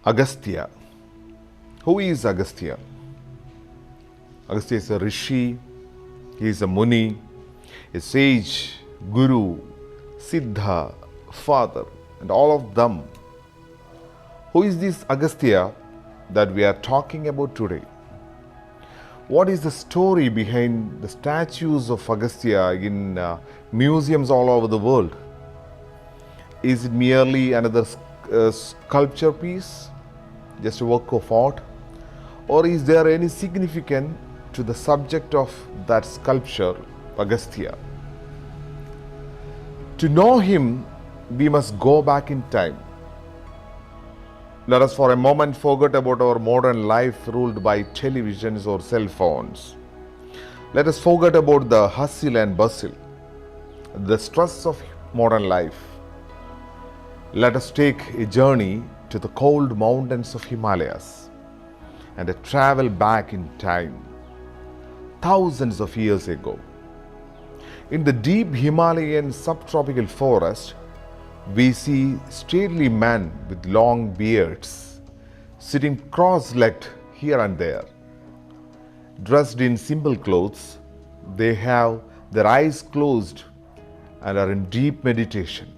Agastya. Who is Agastya? Agastya is a rishi, he is a muni, a sage, guru, siddha, father, and all of them. Who is this Agastya that we are talking about today? What is the story behind the statues of Agastya in museums all over the world? Is it merely another sculpture piece, just a work of art? Or is there any significance to the subject of that sculpture, Agastya? To know him, we must go back in time. Let us for a moment forget about our modern life ruled by televisions or cell phones. Let us forget about the hustle and bustle, the stress of modern life. Let us take a journey to the cold mountains of Himalayas and travel back in time, thousands of years ago. In the deep Himalayan subtropical forest, we see stately men with long beards, sitting cross-legged here and there. Dressed in simple clothes, they have their eyes closed and are in deep meditation.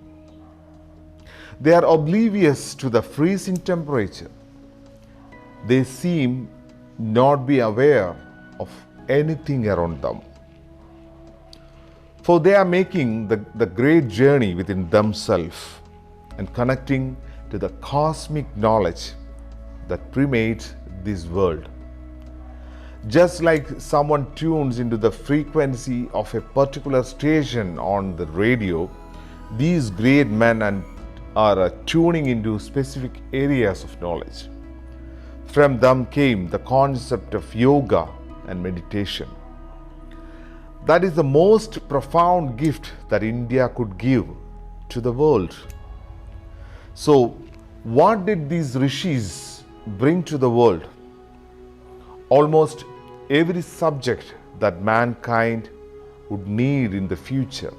They are oblivious to the freezing temperature. They seem not be aware of anything around them. For they are making the great journey within themselves and connecting to the cosmic knowledge that permeates this world. Just like someone tunes into the frequency of a particular station on the radio, these great men are tuning into specific areas of knowledge. From them came the concept of yoga and meditation. That is the most profound gift that India could give to the world. So, what did these rishis bring to the world? Almost every subject that mankind would need in the future.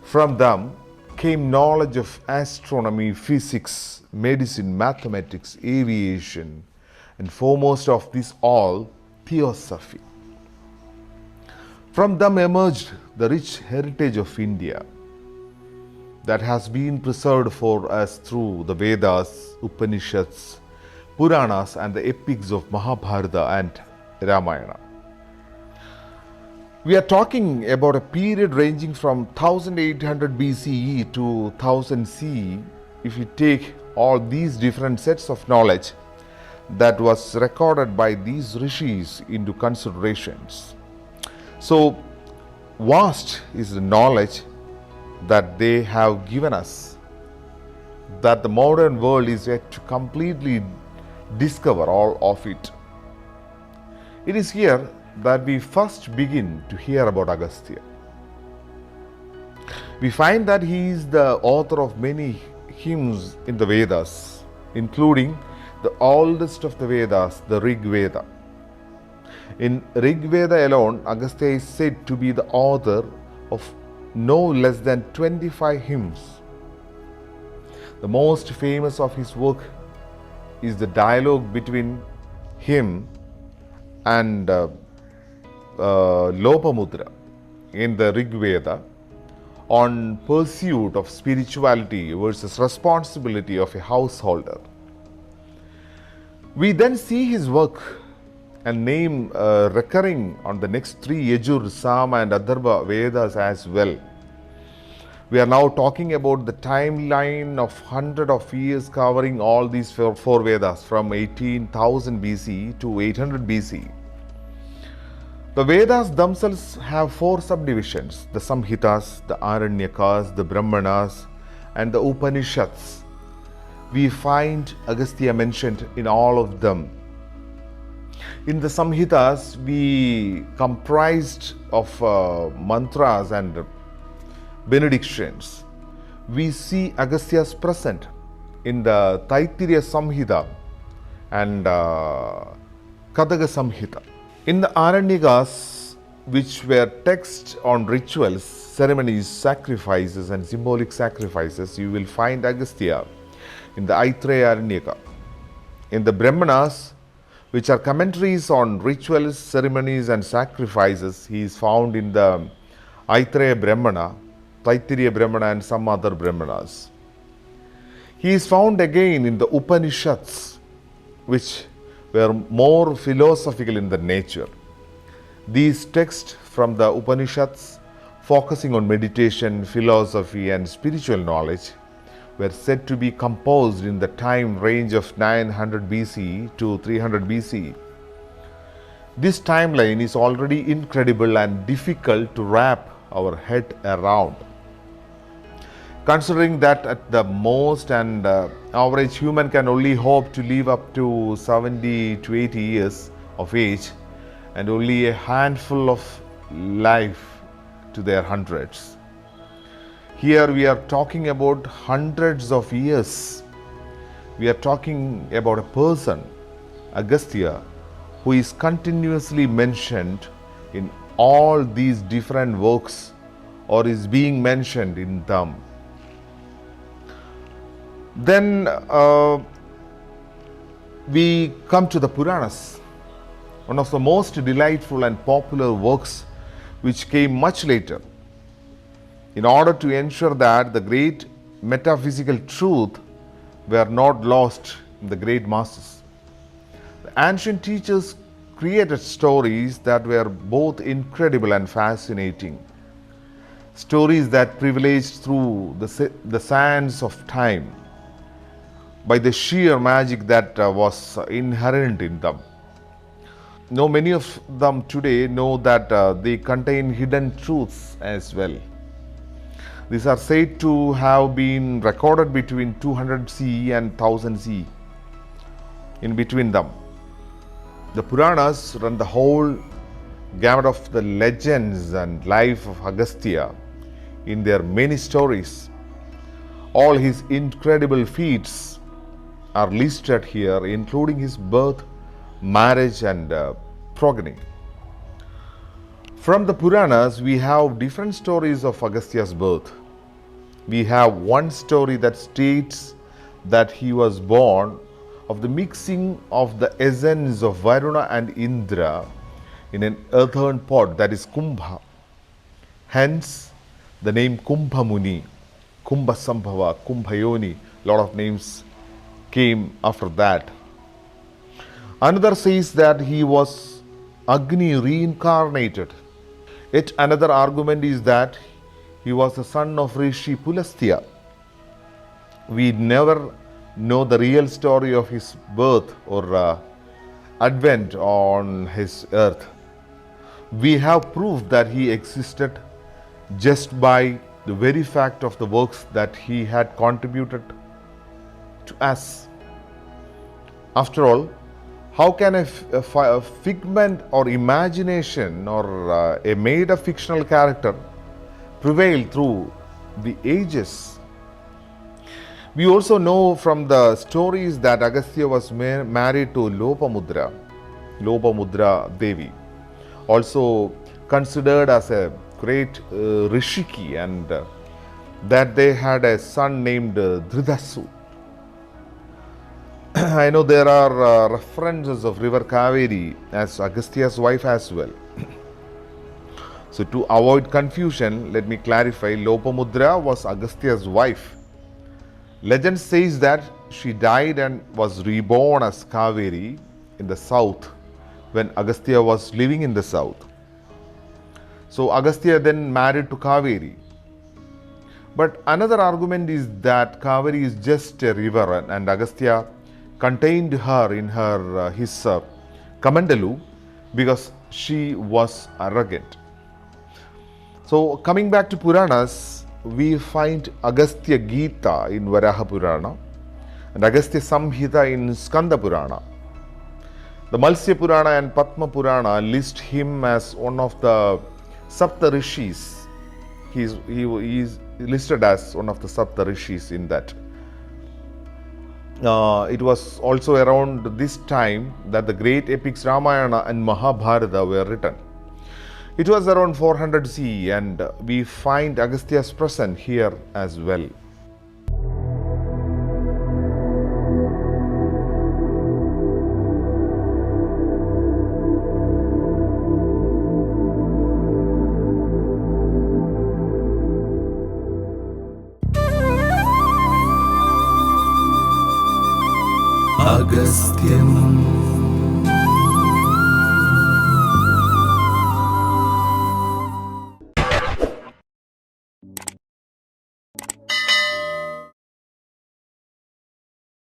From them came knowledge of astronomy, physics, medicine, mathematics, aviation, and foremost of this all, theosophy. From them emerged the rich heritage of India that has been preserved for us through the Vedas, Upanishads, Puranas, and the epics of Mahabharata and Ramayana. We are talking about a period ranging from 1800 BCE to 1000 CE. If you take all these different sets of knowledge that was recorded by these rishis into considerations. So vast is the knowledge that they have given us, that the modern world is yet to completely discover all of it. It is here that we first begin to hear about Agastya. We find that he is the author of many hymns in the Vedas, including the oldest of the Vedas, the Rig Veda. In Rig Veda alone, Agastya is said to be the author of no less than 25 hymns. The most famous of his work is the dialogue between him and Lopamudra in the Rig Veda on pursuit of spirituality versus responsibility of a householder. We then see his work and name recurring on the next three Yajur, Sama and Atharva Vedas as well. We are now talking about the timeline of 100 of years covering all these four Vedas from 18,000 BC to 800 BC. The Vedas themselves have four subdivisions: the Samhitas, the Aranyakas, the Brahmanas, and the Upanishads. We find Agastya mentioned in all of them. In the Samhitas, we comprised of mantras and benedictions. We see Agastya's present in the Taittiriya Samhita and Kadaga Samhita. In the Aranyakas, which were texts on rituals, ceremonies, sacrifices and symbolic sacrifices, you will find Agastya in the Aitreya Aranyaka. In the Brahmanas, which are commentaries on rituals, ceremonies and sacrifices, he is found in the Aitreya Brahmana, Taittiriya Brahmana and some other Brahmanas. He is found again in the Upanishads, which were more philosophical in the nature. These texts from the Upanishads, focusing on meditation, philosophy and spiritual knowledge, were said to be composed in the time range of 900 BC to 300 BC. This timeline is already incredible and difficult to wrap our head around. Considering that at the most an average human can only hope to live up to 70 to 80 years of age, and only a handful of life to their hundreds. Here we are talking about hundreds of years. We are talking about a person, Agastya, who is continuously mentioned in all these different works or is being mentioned in them. Then we come to the Puranas, one of the most delightful and popular works which came much later, in order to ensure that the great metaphysical truth were not lost in the great masses. The ancient teachers created stories that were both incredible and fascinating, stories that privileged through the sands of time by the sheer magic that was inherent in them. Now, many of them today know that they contain hidden truths as well. These are said to have been recorded between 200 CE and 1000 CE. In between them, the Puranas run the whole gamut of the legends and life of Agastya in their many stories. All his incredible feats are listed here, including his birth, marriage and progeny. From the Puranas, we have different stories of Agastya's birth. We have one story that states that he was born of the mixing of the essence of Varuna and Indra in an earthen pot, that is Kumbha. Hence, the name Kumbha Muni, Kumbha Sambhava, Kumbha Yoni, lot of names came after that. Another says that he was Agni reincarnated. Yet another argument is that he was the son of Rishi Pulastya. We never know the real story of his birth or advent on his earth. We have proof that he existed just by the very fact of the works that he had contributed to us. After all, how can a figment or imagination or a made-up fictional character prevail through the ages? We also know from the stories that Agastya was married to Lopamudra Devi, also considered as a great Rishiki, and that they had a son named Dhridasu. I know there are references of river Kaveri as Agastya's wife as well. So to avoid confusion, let me clarify, Lopamudra was Agastya's wife. Legend says that she died and was reborn as Kaveri in the south when Agastya was living in the south. So Agastya then married to Kaveri. But another argument is that Kaveri is just a river and Agastya contained her in his Kamandalu because she was arrogant. So coming back to Puranas, we find Agastya Gita in Varaha Purana and Agastya Samhita in Skanda Purana. The Malsya Purana and Padma Purana list him as one of the Sapta Rishis. He is listed as one of the Sapta Rishis in that. It was also around this time that the great epics Ramayana and Mahabharata were written. It was around 400 CE and we find Agastya's presence here as well.